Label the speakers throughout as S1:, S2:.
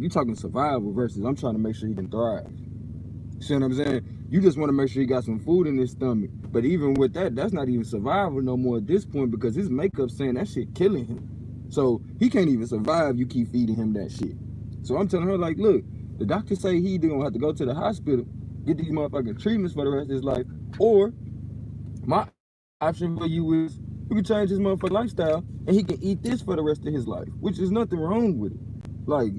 S1: you talking survival versus I'm trying to make sure he can thrive. See what I'm saying? You just want to make sure he got some food in his stomach. But even with that, that's not even survival no more at this point because his makeup saying that shit killing him. So he can't even survive. You keep feeding him that shit. So I'm telling her like, look, the doctor say he gonna have to go to the hospital, get these motherfucking treatments for the rest of his life, or my option for you is you can change his motherfucking lifestyle and he can eat this for the rest of his life, which is nothing wrong with it. Like,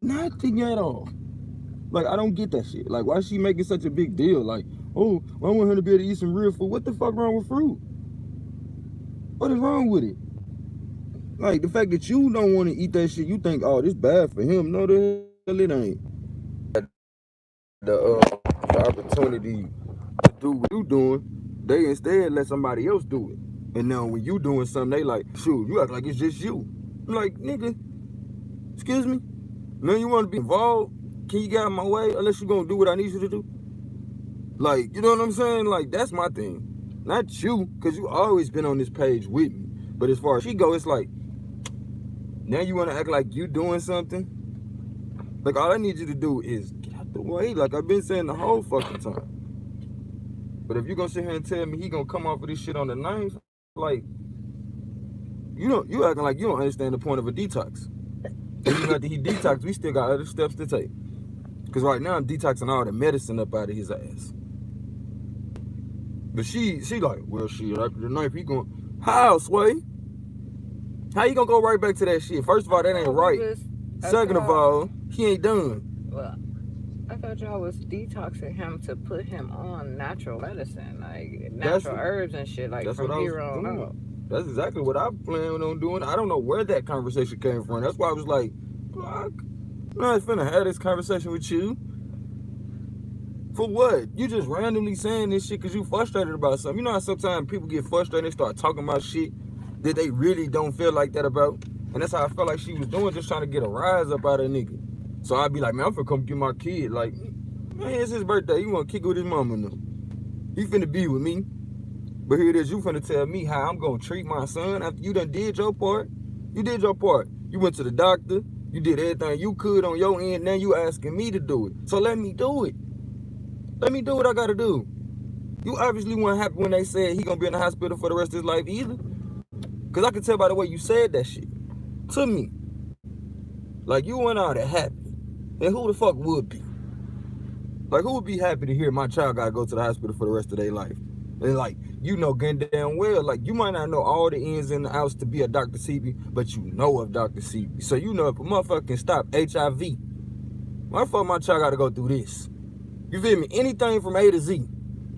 S1: nothing at all. Like, I don't get that shit. Like, why is she making such a big deal? Like, oh, I want her to be able to eat some real food. What the fuck wrong with fruit? What is wrong with it? Like, the fact that you don't want to eat that shit, you think, oh, this bad for him. No, the hell it ain't. The opportunity to do what you doing, they instead let somebody else do it. And now when you doing something, they like, shoot, you act like it's just you. I'm like, nigga, excuse me? Now you want to be involved? Can you get out of my way unless you're going to do what I need you to do? Like, you know what I'm saying? Like, that's my thing. Not you, because you always been on this page with me. But as far as she go, it's like, now you want to act like you doing something? Like, all I need you to do is get out the way. Like I've been saying the whole fucking time. But if you're going to sit here and tell me he going to come off of this shit on the 9th, like, you acting like you don't understand the point of a detox. And even after he detox, we still got other steps to take. Because right now I'm detoxing all the medicine up out of his ass. But she like, well, shit, after the 9th, he going, how, Sway? How you gonna go right back to that shit? First of all, that ain't right. Second of all, he ain't done.
S2: Well, I thought y'all was detoxing him to put him on natural medicine, like natural herbs and shit, like from here on out.
S1: That's exactly what I plan on doing. I don't know where that conversation came from. That's why I was like, fuck, I'm not finna have this conversation with you. For what? You just randomly saying this shit because you frustrated about something. You know how sometimes people get frustrated and start talking about shit that they really don't feel like that about? And that's how I felt like she was doing, just trying to get a rise up out of a nigga. So I'd be like, man, I'm finna come get my kid. Like, man, it's his birthday. You wanna kick it with his mama now. He finna be with me. But here it is, you finna tell me how I'm gonna treat my son after you done did your part. You did your part. You went to the doctor. You did everything you could on your end. Now you asking me to do it. So let me do it. Let me do what I gotta do. You obviously weren't happy when they said he gonna be in the hospital for the rest of his life either. Cause I could tell by the way you said that shit to me. Like you weren't all that happy. And who the fuck would be? Like who would be happy to hear my child gotta go to the hospital for the rest of their life? And like, you know good damn well, like you might not know all the ins and the outs to be a Dr. CB, but you know of Dr. CB. So you know if a motherfucker can stop HIV, why the fuck my child gotta go through this? You feel me? Anything from A to Z.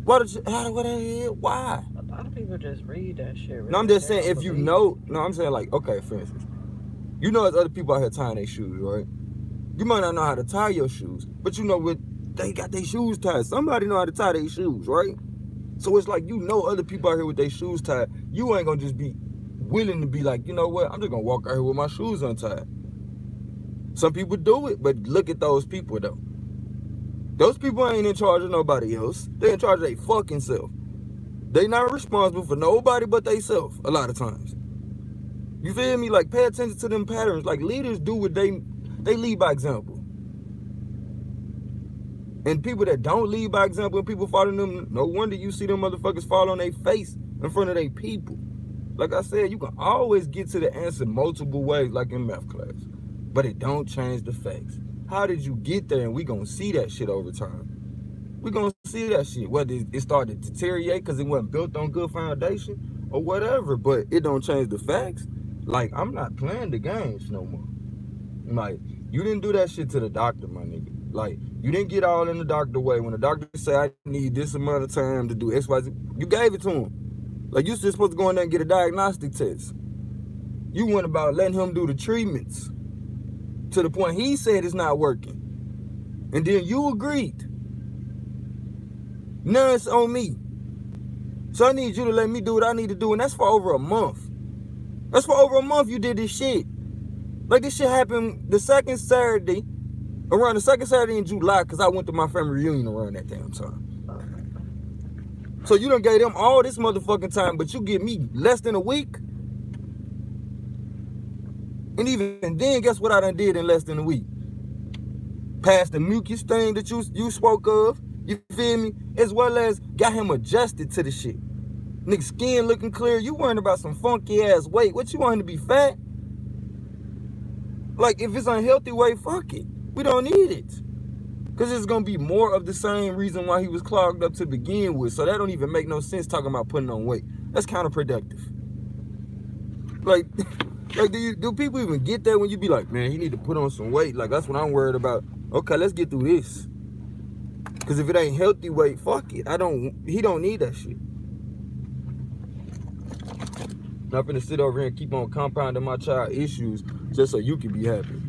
S1: Why?
S2: A lot of people just read that shit. Really.
S1: No, I'm just saying if you know, no, I'm saying like, okay, for instance, you know there's other people out here tying their shoes, right? You might not know how to tie your shoes, but you know what, they got their shoes tied. Somebody know how to tie their shoes, right? So it's like, you know other people out here with their shoes tied. You ain't gonna just be willing to be like, you know what, I'm just gonna walk out here with my shoes untied. Some people do it, but look at those people though. Those people ain't in charge of nobody else. They in charge of their fucking self. They not responsible for nobody but they self a lot of times. You feel me? Like, pay attention to them patterns. Like, leaders do what they lead by example. And people that don't lead by example and people following them, no wonder you see them motherfuckers fall on their face in front of their people. Like I said, you can always get to the answer multiple ways, like in math class. But it don't change the facts. How did you get there? And we gonna see that shit over time. We gonna see that shit. Whether it started to deteriorate because it wasn't built on good foundation or whatever, but it don't change the facts. Like, I'm not playing the games no more. Like, you didn't do that shit to the doctor, my nigga. Like, you didn't get all in the doctor way. When the doctor said, I need this amount of time to do X, Y, Z, you gave it to him. Like, you still supposed to go in there and get a diagnostic test. You went about letting him do the treatments to the point he said it's not working. And then you agreed. Now it's on me. So I need you to let me do what I need to do. And that's for over a month. That's for over a month you did this shit. Like, this shit happened the second Saturday, around the second Saturday in July, because I went to my family reunion around that damn time. So you done gave them all this motherfucking time, but you give me less than a week? And even then, guess what I done did in less than a week? past the mucus thing that you spoke of, you feel me? As well as got him adjusted to the shit. Nigga skin looking clear, you worrying about some funky ass weight. What, you want him to be fat? Like, if it's unhealthy weight, fuck it. We don't need it. Because it's going to be more of the same reason why he was clogged up to begin with. So that don't even make no sense talking about putting on weight. That's counterproductive. Like do people even get that when you be like, man, he need to put on some weight? Like, that's what I'm worried about. Okay, let's get through this. Because if it ain't healthy weight, fuck it. He don't need that shit. Not finna sit over here and keep on compounding my child issues just so you can be happy.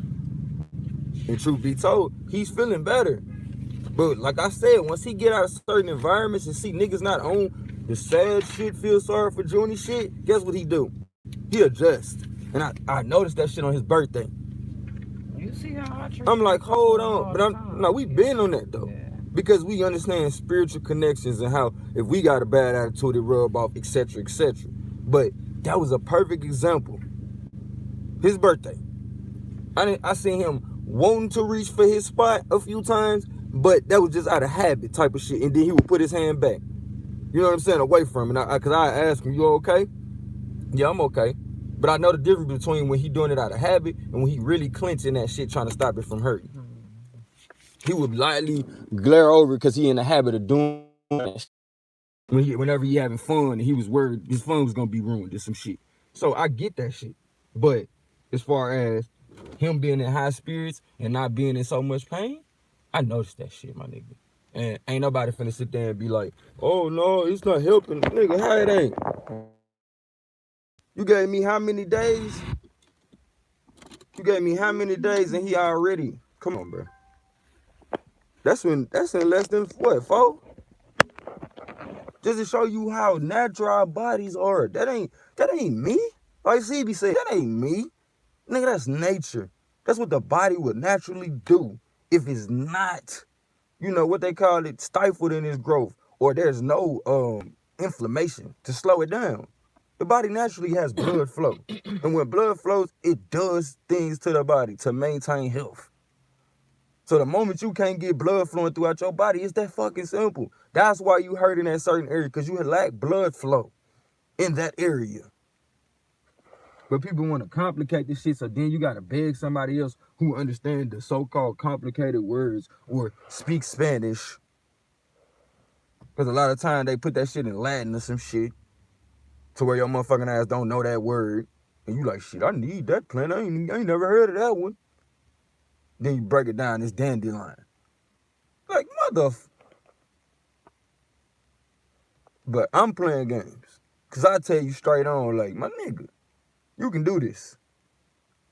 S1: And truth be told, he's feeling better. But like I said, once he get out of certain environments and see niggas not on the sad shit, feel sorry for Junior shit, guess what he do? He adjust. And I noticed that shit on his birthday.
S2: You see how I treat
S1: I'm like, hold on. But we been on that though. Yeah. Because we understand spiritual connections and how if we got a bad attitude, it rub off, etc., etc. But that was a perfect example. His birthday. I seen him wanting to reach for his spot a few times, but that was just out of habit type of shit. And then he would put his hand back. You know what I'm saying? Away from it. Because I asked him, you okay? Yeah, I'm okay. But I know the difference between when he doing it out of habit and when he really clenching that shit trying to stop it from hurting. He would lightly glare over because he in the habit of doing that shit. Whenever he having fun and he was worried his fun was going to be ruined or some shit. So I get that shit. But as far as him being in high spirits and not being in so much pain, I noticed that shit, my nigga. And ain't nobody finna sit there and be like, oh no, it's not helping. Nigga, how it ain't? You gave me how many days? You gave me how many days and he already? Come on, bro. That's in less than what, 4? Just to show you how natural our bodies are. That ain't me. Like CB said, that ain't me. Nigga, that's nature. That's what the body would naturally do if it's not, you know, what they call it, stifled in its growth, or there's no inflammation to slow it down. The body naturally has blood flow. And when blood flows, it does things to the body to maintain health. So the moment you can't get blood flowing throughout your body, it's that fucking simple. That's why you hurt in that certain area, because you lack blood flow in that area. But people want to complicate this shit, so then you got to beg somebody else who understands the so-called complicated words or speak Spanish. Because a lot of times they put that shit in Latin or some shit to where your motherfucking ass don't know that word. And you like, shit, I need that plant. I ain't never heard of that one. Then you break it down, it's dandelion. Like, But I'm playing games. Because I tell you straight on, like, my nigga, you can do this.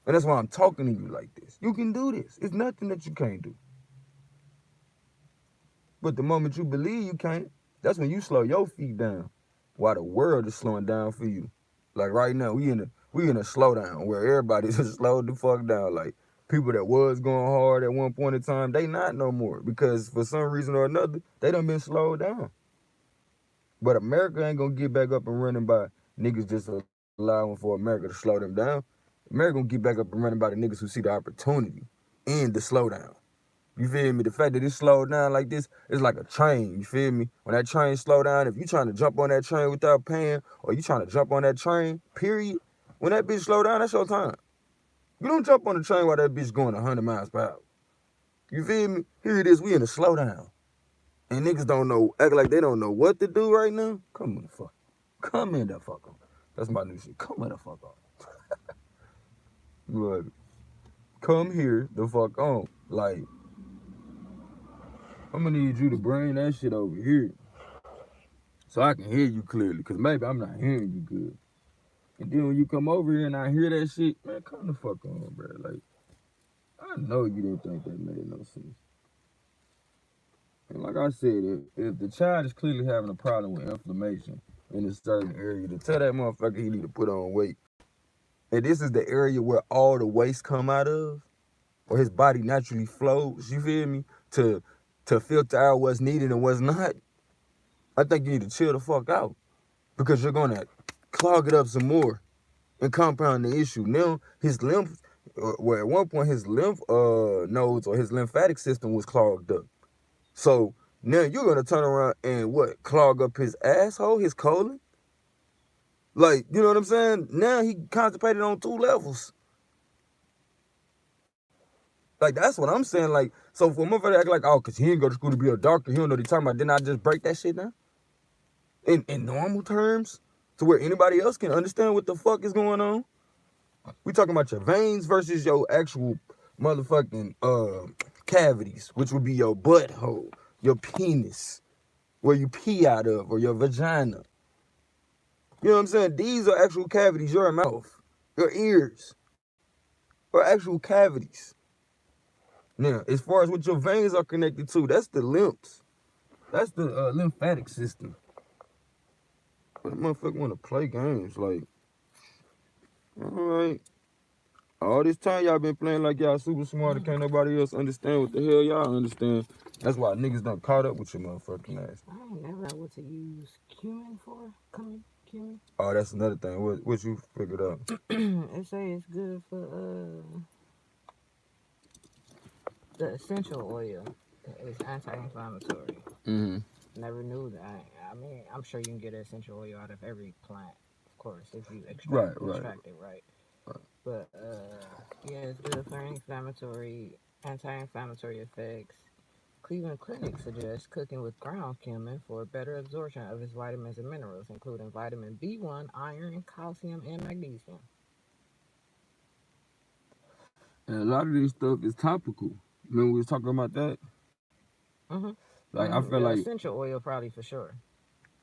S1: And that's why I'm talking to you like this. You can do this. It's nothing that you can't do. But the moment you believe you can't, that's when you slow your feet down. While the world is slowing down for you. Like right now, we in a slowdown where everybody's just slowed the fuck down. Like people that was going hard at one point in time, they not no more. Because for some reason or another, they done been slowed down. But America ain't gonna get back up and running by niggas just allowing for America to slow them down. America gonna get back up and running by the niggas who see the opportunity in the slowdown. You feel me? The fact that it slowed down like this is like a train. You feel me? When that train slow down, if you trying to jump on that train without paying, or you trying to jump on that train, period, when that bitch slow down, that's your time. You don't jump on the train while that bitch going 100 miles per hour. You feel me? Here it is, we in a slowdown. And niggas don't know, act like they don't know what to do right now. Come in the fuck on. That's my new shit. Come in the fuck on. Look, come here the fuck on. Like, I'm gonna need you to bring that shit over here so I can hear you clearly, because maybe I'm not hearing you good. And then when you come over here and I hear that shit, man, come the fuck on, bro. Like, I know you didn't think that made no sense. And like I said, if the child is clearly having a problem with inflammation in a certain area, to tell that motherfucker he need to put on weight. And this is the area where all the waste come out of, or his body naturally flows, you feel me, to filter out what's needed and what's not. I think you need to chill the fuck out, because you're gonna clog it up some more and compound the issue. Now his lymph where at one point his lymph nodes or his lymphatic system was clogged up. So now you're gonna turn around and what? Clog up his asshole, his colon? Like, you know what I'm saying? Now he constipated on 2 levels. Like, that's what I'm saying. Like, so for a motherfucker to act like, oh, because he didn't go to school to be a doctor, he don't know what he's talking about, didn't I just break that shit down? In normal terms? To where anybody else can understand what the fuck is going on? We talking about your veins versus your actual motherfucking cavities, which would be your butthole, your penis, where you pee out of, or your vagina. You know what I'm saying? These are actual cavities, your mouth, your ears, are actual cavities. Now, as far as what your veins are connected to, that's the lymphs. That's the lymphatic system. But a motherfucker want to play games, like, all right. All this time y'all been playing like y'all super smart and can't nobody else understand what the hell y'all understand. That's why niggas done caught up with your motherfucking ass.
S2: I ain't never know what to use cumin for. Cumin.
S1: Oh, that's another thing. What you figured out?
S2: It say it's good for the essential oil. It's anti-inflammatory.
S1: Mm-hmm.
S2: Never knew that. I mean, I'm sure you can get essential oil out of every plant, of course, if you extract it right. But yeah, it's good for anti-inflammatory effects. Cleveland Clinic suggests cooking with ground cumin for better absorption of its vitamins and minerals, including vitamin B1, iron, calcium, and magnesium.
S1: And a lot of this stuff is topical. Remember we was talking about that?
S2: Mm-hmm.
S1: Like, I feel like
S2: essential oil probably for sure.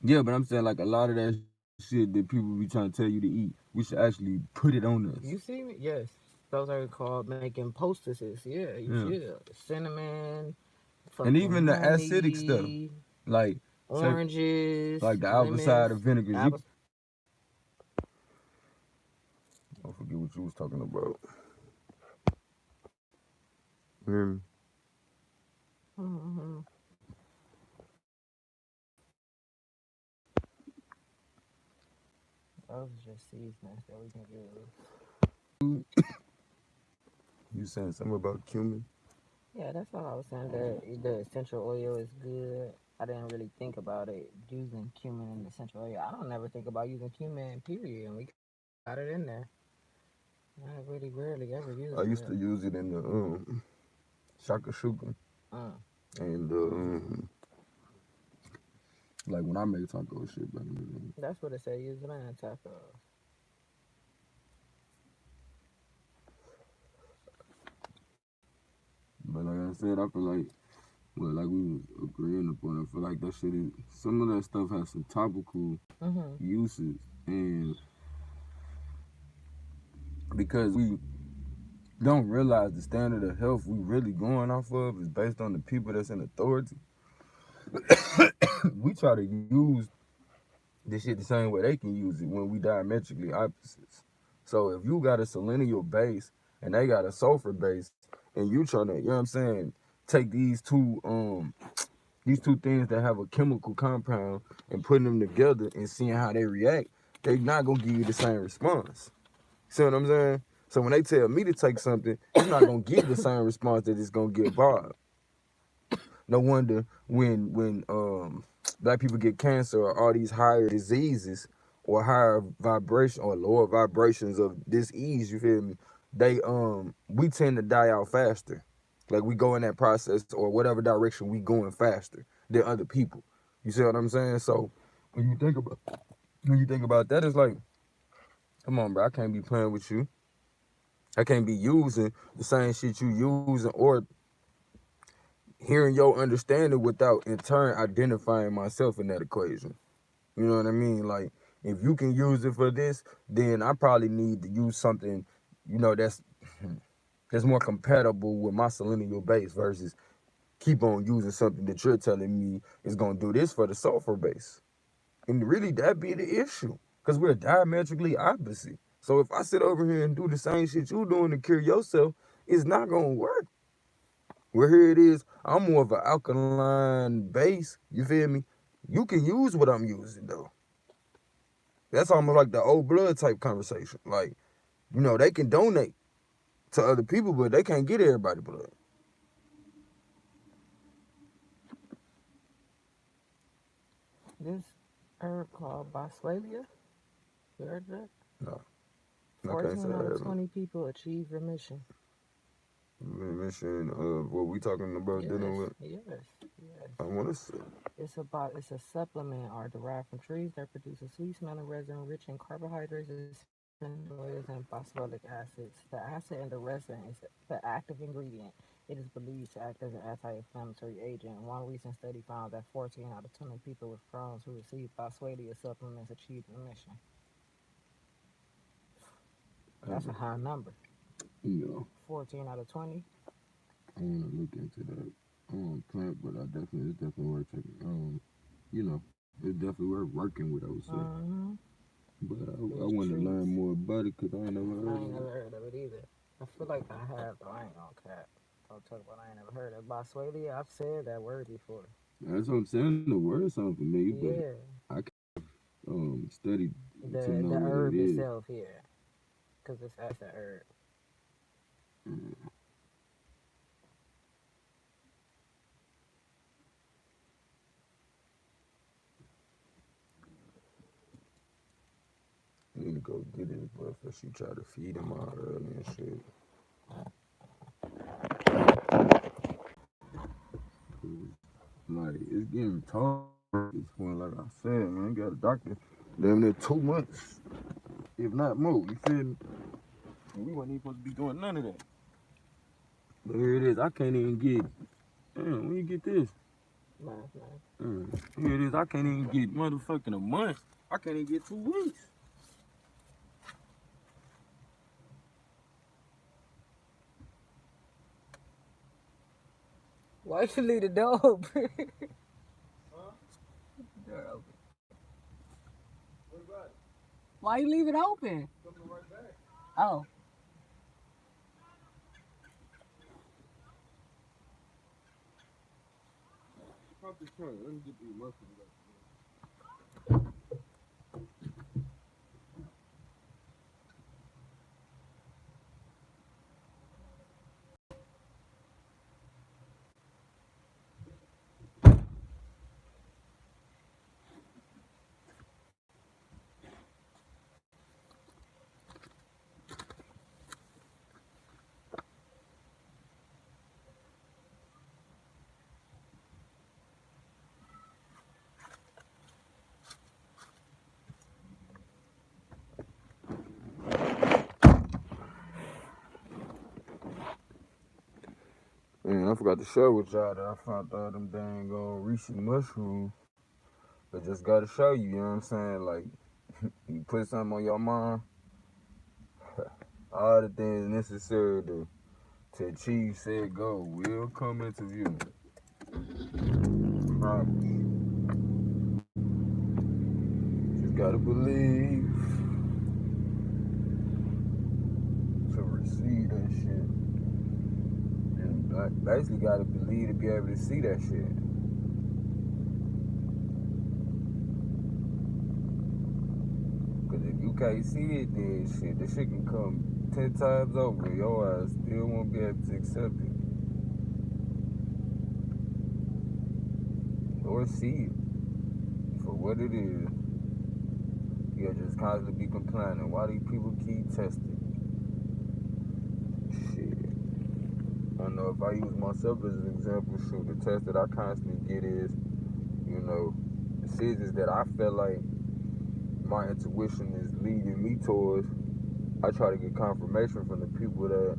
S1: Yeah, but I'm saying like a lot of that shit that people be trying to tell you to eat, we should actually put it on us.
S2: You see me? Yes. Those are called making poultices. Yeah, you should. Cinnamon,
S1: and even the
S2: honey,
S1: acidic stuff. Like
S2: oranges.
S1: Like the apple cider vinegar. I forget what you was talking about.
S2: Mm-hmm. Those are just seasonings that we can use.
S1: You saying something about cumin?
S2: Yeah, that's all I was saying. The essential oil is good. I didn't really think about it using cumin and essential oil. I don't never think about using cumin, period. And we got it in there. I really rarely ever use it.
S1: I used to use it in the shakashuka. And like when I make taco shit back in the day.
S2: That's what it said, use it in tacos.
S1: But like I said, I feel like, well, like we was agreeing upon, I feel like that shit is, some of that stuff has some topical uses. And because we don't realize the standard of health we really going off of is based on the people that's in authority. We try to use this shit the same way they can use it when we diametrically opposites. So if you got a selenial base and they got a sulfur base, and you trying to, you know what I'm saying, take these two things that have a chemical compound and putting them together and seeing how they react, they not gonna give you the same response. See what I'm saying? So when they tell me to take something, it's not gonna give the same response that it's gonna give Bob. No wonder when black people get cancer or all these higher diseases or higher vibration or lower vibrations of disease, you feel me? We tend to die out faster. Like we go in that process or whatever direction we going faster than other people. You see what I'm saying? So when you think about that, it's like, come on, bro, I can't be playing with you. I can't be using the same shit you using or hearing your understanding without in turn identifying myself in that equation. You know what I mean? Like, if you can use it for this, then I probably need to use something, you know, that's more compatible with my selenial base versus keep on using something that you're telling me is going to do this for the sulfur base. And really, that be the issue, because we're diametrically opposite. So if I sit over here and do the same shit you doing to cure yourself, it's not going to work. Well, here it is. I'm more of an alkaline base. You feel me? You can use what I'm using, though. That's almost like the old blood type conversation. Like, you know, they can donate. to other people, but they can't get everybody blood.
S2: This herb called Boswellia, you heard of that?
S1: No, I can't say
S2: 14
S1: I
S2: out of
S1: haven't.
S2: 20 people achieve remission.
S1: Mention what we talking about dealing
S2: Yes,
S1: with.
S2: yes, yes.
S1: I want to say.
S2: It's a supplement or derived from trees that produce a sweet smelling resin rich in carbohydrates, essential oils, and phosphatic acids. The acid in the resin is the active ingredient. It is believed to act as an anti-inflammatory agent. One recent study found that 14 out of 20 people with Crohn's who received Boswellia supplements achieved remission. That's a high number.
S1: You know,
S2: 14 out of 20.
S1: I want to look into that plant, but it's definitely worth checking. You know, it's definitely worth working with, I would say.
S2: Mm-hmm.
S1: But I
S2: These
S1: want to
S2: trees.
S1: learn more about it because I ain't never
S2: I
S1: heard
S2: ain't
S1: of it.
S2: never heard of it either. I feel like I have, though. I ain't gonna cap. I'll talk about I ain't never heard of Boswellia. I've said that word before.
S1: That's what I'm saying. The word sounds familiar, but
S2: Yeah.
S1: I can study to know
S2: The
S1: what it
S2: herb
S1: is.
S2: itself, yeah. Because it's actually a herb.
S1: Mm. I need to go get his butt for she tried to feed him all early and shit. Like, it's getting tough at this point. Like I said, man, got a doctor damn near 2 months, if not more. You feel me? And we wasn't even supposed to be doing none of that. But here it is. I can't even get. Damn, when you get this?
S2: Nice, nice.
S1: Here it is. I can't even get motherfucking a month. I can't even get 2 weeks.
S2: Why you leave the door open?
S1: Huh?
S2: Door open.
S1: What about it?
S2: Why you leave it open?
S1: Coming right back.
S2: Oh.
S1: Pop this trunk. Let me get these muscles back. Man, I forgot to share with y'all that I found out them dang reishi mushrooms. I just gotta show you, you know what I'm saying? Like, you put something on your mind, all the things necessary to achieve said goal will come into view. Promise. Just gotta believe to receive that shit. And basically gotta believe to be able to see that shit. Cause if you can't see it, then shit, the shit can come 10 times over. Your ass still won't be able to accept it. Or see it for what it is. You'll just constantly be complaining. Why these people keep testing? Shit. I don't know if I use myself as an example. Shoot, the test that I constantly get is, you know, decisions that I feel like my intuition is leading me towards. I try to get confirmation from the people that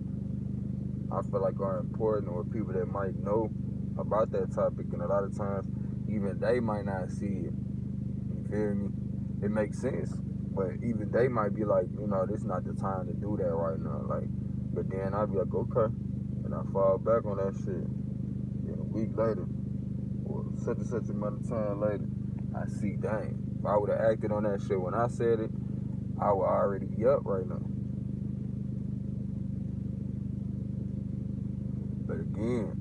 S1: I feel like are important or people that might know about that topic. And a lot of times, even they might not see it. You feel me? It makes sense. But even they might be like, you know, this is not the time to do that right now. Like, but then I'd be like, okay. And I fall back on that shit. Then a week later, or such and such amount of time later, I see, dang, if I would have acted on that shit when I said it, I would already be up right now. But again,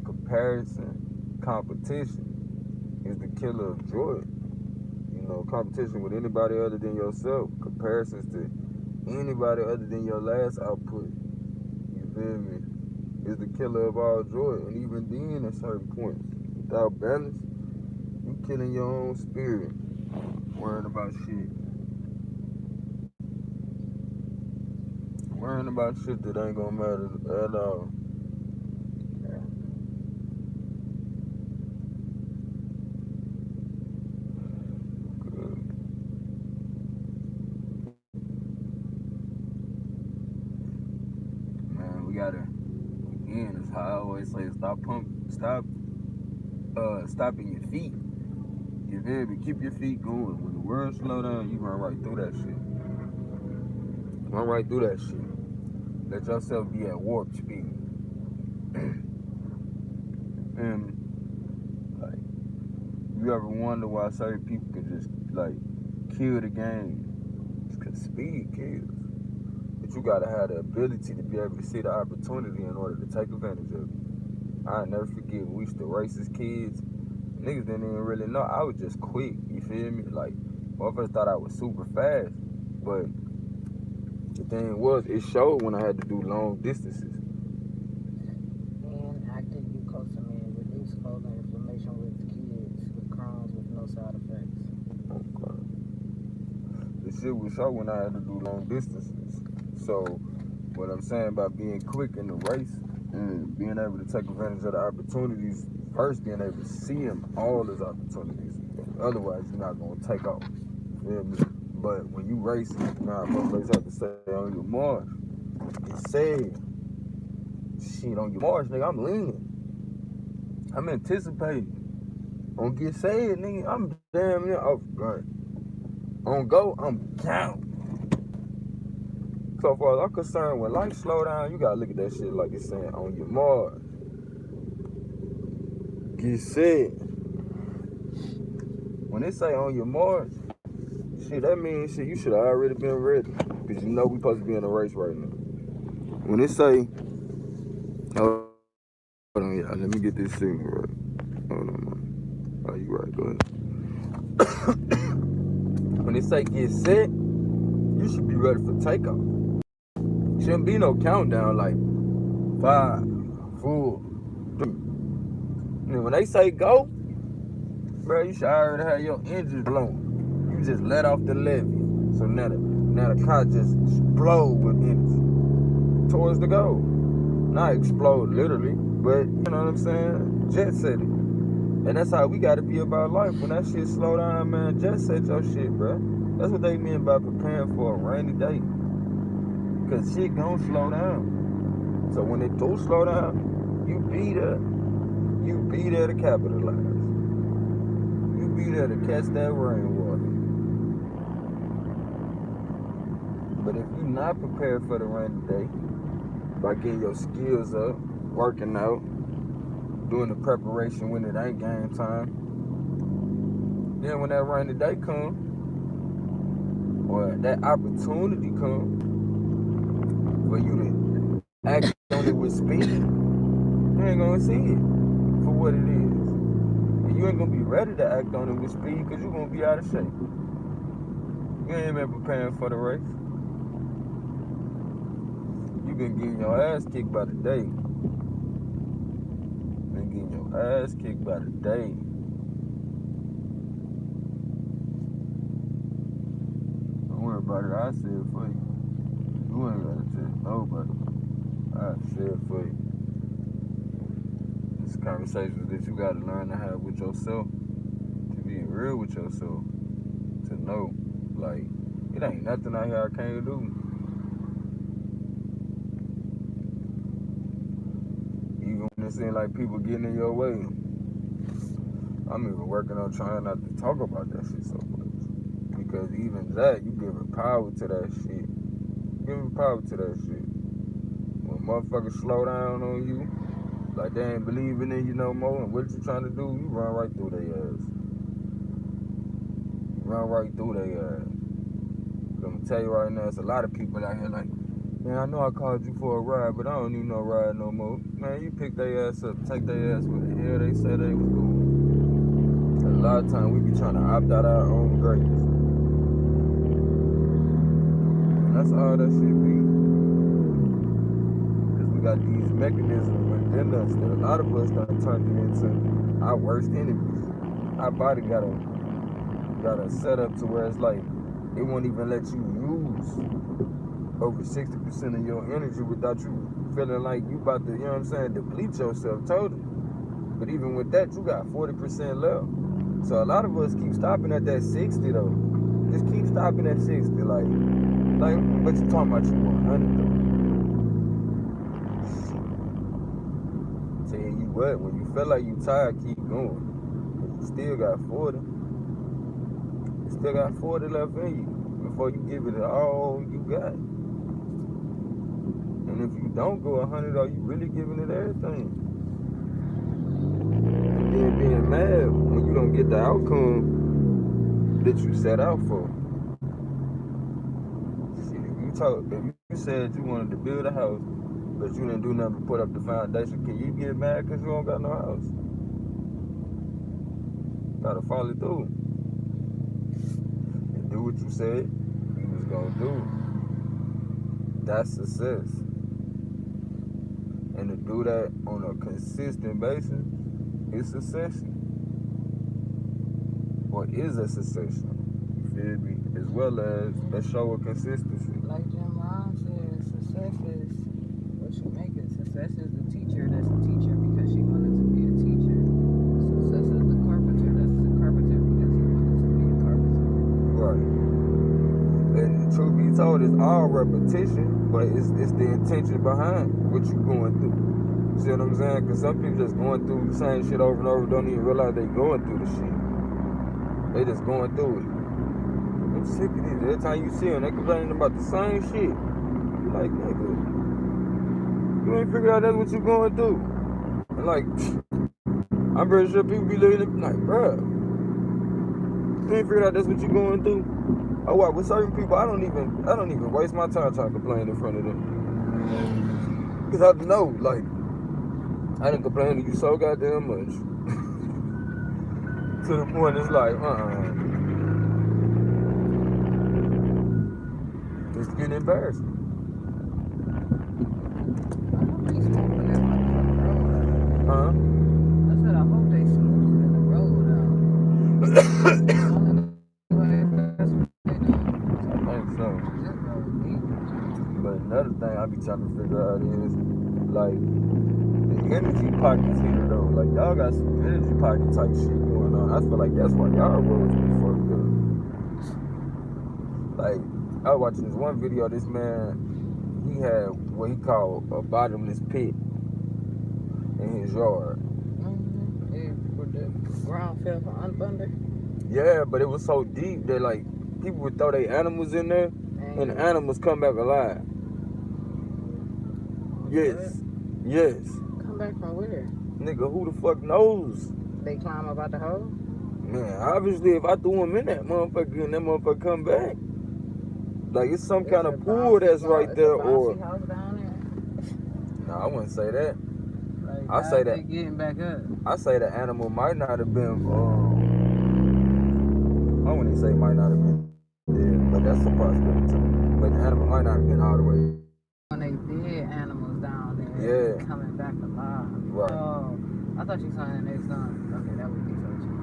S1: comparison, competition is the killer of joy. You know, competition with anybody other than yourself, comparisons to anybody other than your last output feel me? Is the killer of all joy. And even then, at certain points, without balance, you killing your own spirit, worrying about shit. Worrying about shit that ain't gonna matter at all. Man, we gotta, again, it's how I always say, stopping your feet. You feel me? Keep your feet going. When the world slow down, you run right through that shit. Run right through that shit. Let yourself be at warp speed. And like, you ever wonder why certain people can just like kill the game? It's cause speed kills. But you gotta have the ability to be able to see the opportunity in order to take advantage of it. I'll never forget when we used to race as kids. Niggas didn't even really know. I was just quick, you feel me? Like, motherfuckers thought I was super fast. But the thing was, it showed when I had to do long distances.
S2: Inactive glucosamine reduce colon inflammation with kids with Crohn's with no side effects.
S1: Okay. The shit was show when I had to do long distances. So, what I'm saying about being quick in the race and being able to take advantage of the opportunities, first being able to see them all as opportunities. Otherwise, you're not going to take off. You feel me? But when you race, motherfuckers have to say on your march. It said, shit, on your march, nigga, I'm leaning. I'm anticipating. On get said, nigga, I'm damn near off guard. On go, I'm down. So far as I'm concerned, when life slow down, you gotta look at that shit like it's saying on your march. Get set. When they say on your march, shit, that means shit, you should have already been ready. Cause you know we supposed to be in a race right now. When they say, hold on, yeah, let me get this signal right. Hold on, man. Oh, you right, go ahead. When they say get set, you should be ready for takeoff. Shouldn't be no countdown like 5, 4, 3. And when they say go, bro, you should already have your engines blowing. You just let off the levee. So now the car just explode with energy towards the goal. Not explode literally, but you know what I'm saying? Jet set it. And that's how we gotta be about life. When that shit slow down, man, jet set your shit, bro. That's what they mean by preparing for a rainy day. Cause shit gon' slow down. So when it do slow down, you be there. You be there to capitalize. You be there to catch that rainwater. But if you're not prepared for the rainy day, by getting your skills up, working out, doing the preparation when it ain't game time, then when that rainy day come, or that opportunity come for you to act on it with speed, you ain't gonna see it for what it is. And you ain't gonna be ready to act on it with speed because you're gonna be out of shape. You ain't been preparing for the race. You been getting your ass kicked by the day. Been getting your ass kicked by the day. Don't worry about it, I say it for you. You ain't gotta tell nobody. I say it for you. It's conversations that you gotta learn to have with yourself. To be real with yourself. To know, like, it ain't nothing out here I can't do. Even when it seems like people getting in your way. I'm even working on trying not to talk about that shit so much. Because even that, you giving power to that shit. Giving power to that shit. When motherfuckers slow down on you, like they ain't believing in you no more, and what you trying to do, you run right through their ass. Run right through their ass. I'm gonna tell you right now, there's a lot of people out here like, man, I know I called you for a ride, but I don't need no ride no more. Man, you pick their ass up, take their ass where the hell they said they was going. A lot of times we be trying to opt out our own greatness. And that's all that shit be. Because we got these mechanisms within us that a lot of us done turned it into our worst enemies. Our body got a set up to where it's like it won't even let you use over 60% of your energy without you feeling like you about to, you know what I'm saying, deplete yourself totally. But even with that, you got 40% left. So a lot of us keep stopping at that 60 though. Just keep stopping at 60. Like what you talking about, you 100 though? Tell you what, when you feel like you tired, keep going. You still got 40. You still got 40 left in you before you give it all you got. And if you don't go 100, are you really giving it everything? And then being mad when you don't get the outcome that you set out for. See, if you said you wanted to build a house, but you didn't do nothing to put up the foundation, can you get mad because you don't got no house? Gotta follow through. And do what you said you was gonna do. That's success. And to do that on a consistent basis is succession. Or is a succession. You feel me? As well as a show of consistency.
S2: Like Jim Rohn said, success is what you make it. Success is the teacher that's a teacher because she wanted to be a teacher. Success is the carpenter that's a carpenter because he wanted to be a carpenter.
S1: Right. And truth be told, it's all repetition, but it's the intention behind what you're going through. See what I'm saying? Because some people just going through the same shit over and over, don't even realize they going through the shit. They just going through it. I'm sick of these. Every time you see them, they complaining about the same shit. You like, nigga, you ain't figured out that's what you're going through. And like, I'm pretty sure people be looking at me like, bruh, you ain't figured out that's what you're going through. Oh, what? With certain people, I don't even waste my time trying to complain in front of them. Cause I know, like, I done complained to you so goddamn much. To the point it's like, it's getting embarrassing.
S2: I hope they smoothing that motherfucking road out.
S1: Huh?
S2: I said I hope they smoothing the road out. That's what they doing.
S1: I think so.
S2: That road deep.
S1: But another thing I be trying to figure out is, like, the energy pockets here though. Like, y'all got some energy pocket type shit going on. I feel like that's why y'all roads be fucked up. Like, I was watching this one video. This man, he had what he called a bottomless pit in his yard.
S2: Where the ground fell from under.
S1: Yeah, but it was so deep that like people would throw their animals in there, and the animals come back alive. Yes, yes.
S2: Come back from where?
S1: Nigga, who the fuck knows?
S2: They climb up out the hole?
S1: Man, obviously if I threw him in that motherfucker and that motherfucker come back, like it's some kind of pool that's right there, or
S2: house down there?
S1: no, I wouldn't say that.
S2: Like,
S1: I say that
S2: getting back up.
S1: I say the animal might not have been. I wouldn't say might not have been dead, but that's a possibility too. But the animal might not have been all the way.
S2: When they dead animals down there,
S1: Yeah,
S2: coming back alive.
S1: right.
S2: Oh, I thought you saw the next one. Okay, that would be so cheap.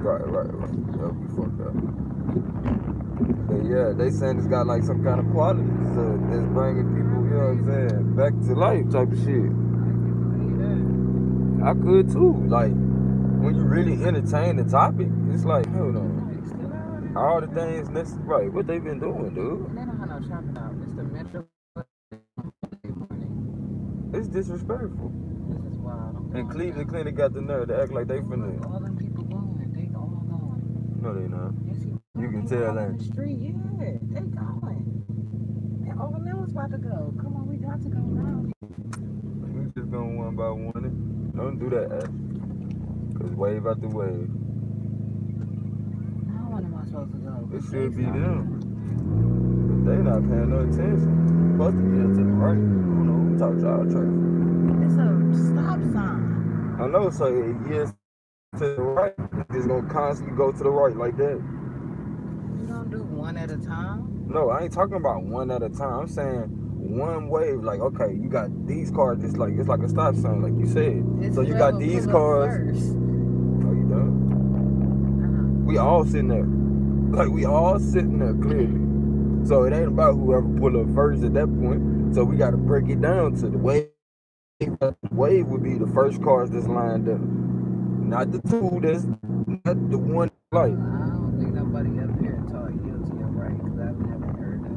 S1: Right. That would be fucked up. But yeah, they saying it's got like some kind of qualities that's bringing people, you know what I'm saying, back to life type of shit. I could too. Like, when you really entertain the topic, it's like, hold on. All the things necessary. Right, what they been doing, dude?
S2: And they don't have no shopping out. It's the metro.
S1: It's disrespectful.
S2: This is wild.
S1: And Cleveland Clinic got the nerve to act like they finna.
S2: All them people going. They all going.
S1: No, they not.
S2: Yes,
S1: You can tell that.
S2: The street, yeah, they going. And all of them was about to go. Come on, we got to go now.
S1: We just going one by one. Don't do that, Ash. Cause wave after wave.
S2: Now when am I supposed to go?
S1: It should be them. But they not paying no attention. Supposed to be to the right. I don't know who talks y'all traffic.
S2: It's a stop sign.
S1: I know, so yes to the right. It's gonna constantly go to the right like that.
S2: You don't do one at a time?
S1: No, I ain't talking about one at a time. I'm saying one wave. Like, okay, you got these cars, just like it's like a stop sign, like you said.
S2: It's
S1: So you got these cars.
S2: first.
S1: Oh, you done? We all sitting there. Like, we all sitting there clearly. So it ain't about whoever pull up first at that point. So we got to break it down to the wave. The wave would be the first cars that's lined up, not the two that's not the one. Like,
S2: I don't think nobody up here taught yield to your right, because I've never heard that.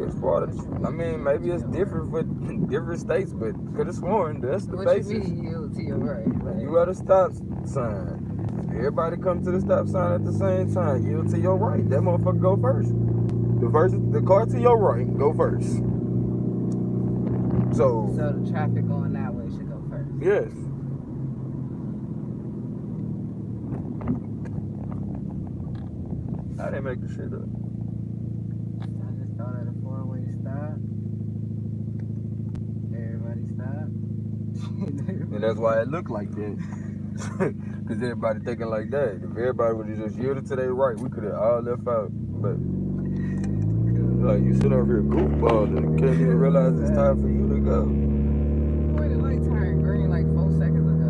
S1: it's part of. I mean, maybe it's different for different states, but could have sworn that's the basis.
S2: What you mean yield to your right? Like,
S1: You at a stop sign. Everybody come to the stop sign at the same time. Yield to your right. That motherfucker go first. The car to your right go first. So
S2: the traffic going that way should go first.
S1: Yes. I didn't make the shit up.
S2: I just thought at a 4-way stop. Everybody stop.
S1: And that's why it looked like that. Because everybody thinking like that. If everybody would have just yielded to their right, we could have all left out. But, like, you sit over here goofballing and can't even realize it's time for you to go.
S2: Boy, the light turned green like 4 seconds ago.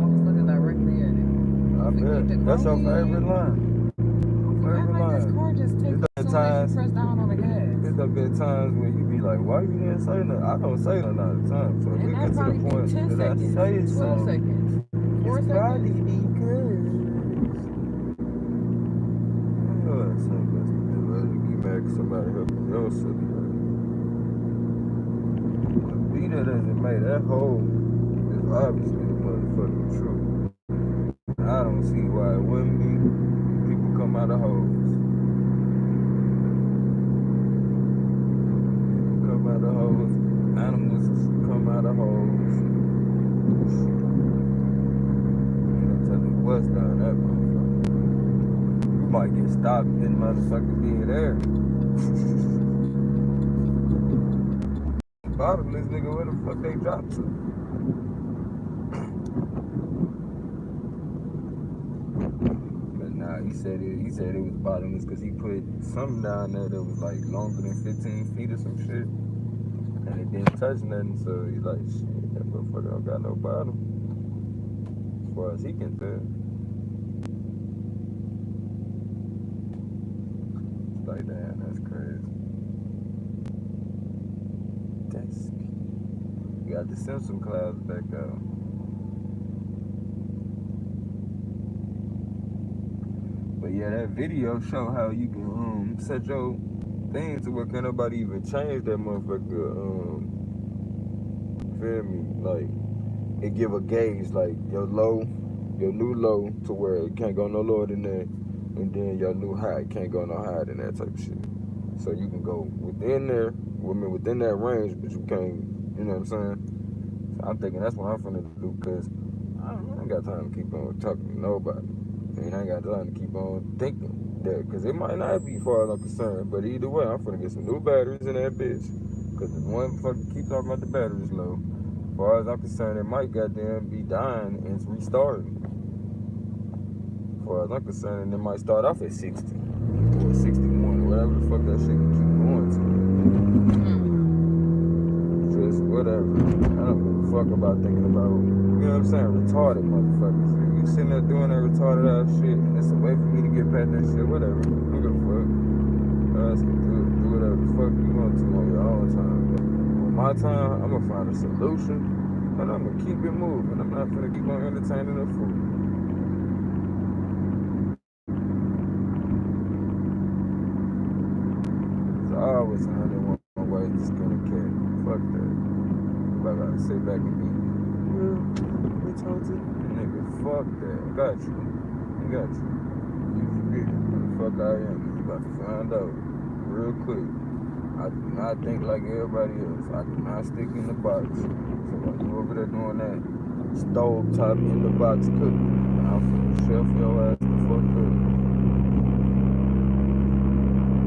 S2: I was looking directly at it.
S1: I bet. That's your favorite line.
S2: This car just takes as soon as you press down on the gas.
S1: There's been times where you be like, why you didn't say nothing? I don't say nothing all the time. So if we get to the point that I say something,
S2: 12 seconds. 4
S1: it's
S2: seconds.
S1: probably because you know that's something else to do. Rather than be mad because somebody helping your silly ass. But be that as it may, that hole is obviously the motherfucking truth. I don't see why it wouldn't be. People come out of holes. Out of holes, animals come out of holes. I'll tell you what's down that motherfucker. You might get stopped, then motherfucker be there. Bottomless nigga, where the fuck they dropped to? But nah, he said it was bottomless because he put something down there that was like longer than 15 feet or some shit. And it didn't touch nothing, so he's like, shit, that motherfucker don't got no bottom. As far as he can tell. It's like, damn, that's crazy. That's cute. You got the Simpson clouds back out. But yeah, that video show how you can set your thing to where can't nobody even change that motherfucker. Feel me? Like, it give a gauge, like your new low to where it can't go no lower than that, and then your new high can't go no higher than that type of shit. So you can go within there, within that range, but you can't, you know what I'm saying? So I'm thinking that's what I'm finna do, because I ain't got time to keep on talking to nobody. And I ain't got time to keep on thinking that, because it might not be far enough concerned, but either way, I'm finna get some new batteries in that bitch. Because if one fucking keep talking about the batteries low, as far as I'm concerned, it might goddamn be dying and restarting. As far as I'm concerned, it might start off at 60 or 61 or whatever the fuck that shit can keep going to. Just whatever. I don't give a fuck about thinking about, you know what I'm saying, retarded motherfuckers. If you sitting there doing that retarded ass shit and it's a way for me to get past that shit, whatever. Who give a fuck? Us can do whatever the fuck you want to on your own time. On my time, I'm gonna find a solution and I'm gonna keep it moving. I'm not gonna keep on entertaining the fool. There's always 101 ways to skin a cat. Fuck that. I gotta sit back and be retarded. Nigga, fuck that. Got you. You forget who the fuck I am. You about to find out real quick. I do not think like everybody else. I do not stick in the box. So while you over there doing that stove top in the box cooking, I'm finna shelf your ass the fuck up.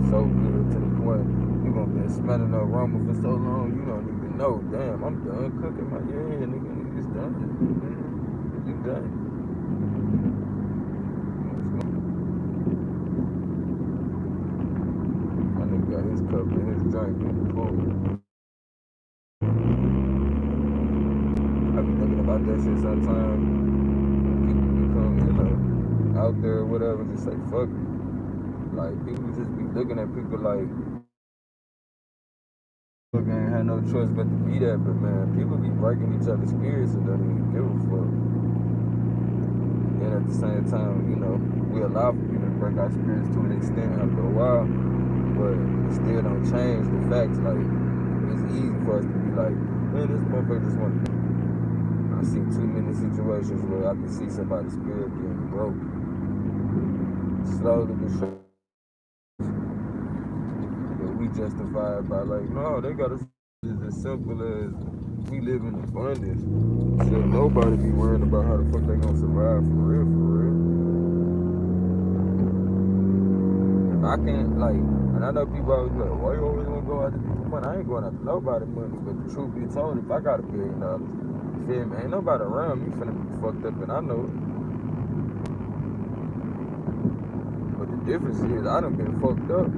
S1: So good to the point you gonna be smelling the aroma for so long you don't even know. Damn, I'm done cooking my nigga. It's done. You done. My nigga got his cup and his drink. ain't getting fucked. I be thinking about that shit sometimes. People become, out there or whatever, just say fuck it. Like, people just be looking at people like, fuck, ain't had no choice but to be that, but man, people be breaking each other's spirits and don't even give a fuck. And at the same time, we allow for people to break our spirits to an extent after a while, but it still don't change the facts. Like, it's easy for us to be like, man, this motherfucker just want to. I see too many situations where I can see somebody's spirit getting broke. Slowly but surely. But we justify it by like, no, they got us as simple as we live in abundance. So nobody be worried about how the fuck they gonna survive for real, for real. If I can't, like, and I know people always be like, why you always wanna go after people's money? I ain't going after nobody's money, but the truth be told, if I got $1 billion, you feel me? Ain't nobody around me finna be fucked up, and I know it. But the difference is, I done been fucked up.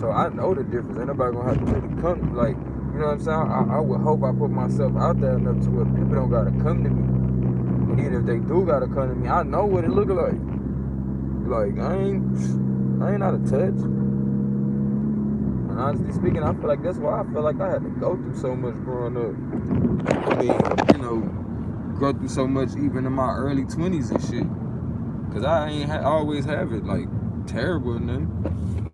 S1: So I know the difference. Ain't nobody gonna have to really come, like, you know what I'm saying? I would hope I put myself out there enough to where people don't gotta come to me. And even if they do gotta come to me, I know what it look like. Like, I ain't out of touch. And honestly speaking, I feel like that's why I feel like I had to go through so much growing up. I mean, go through so much even in my early 20s and shit. Cause I ain't always have it like terrible and nothing.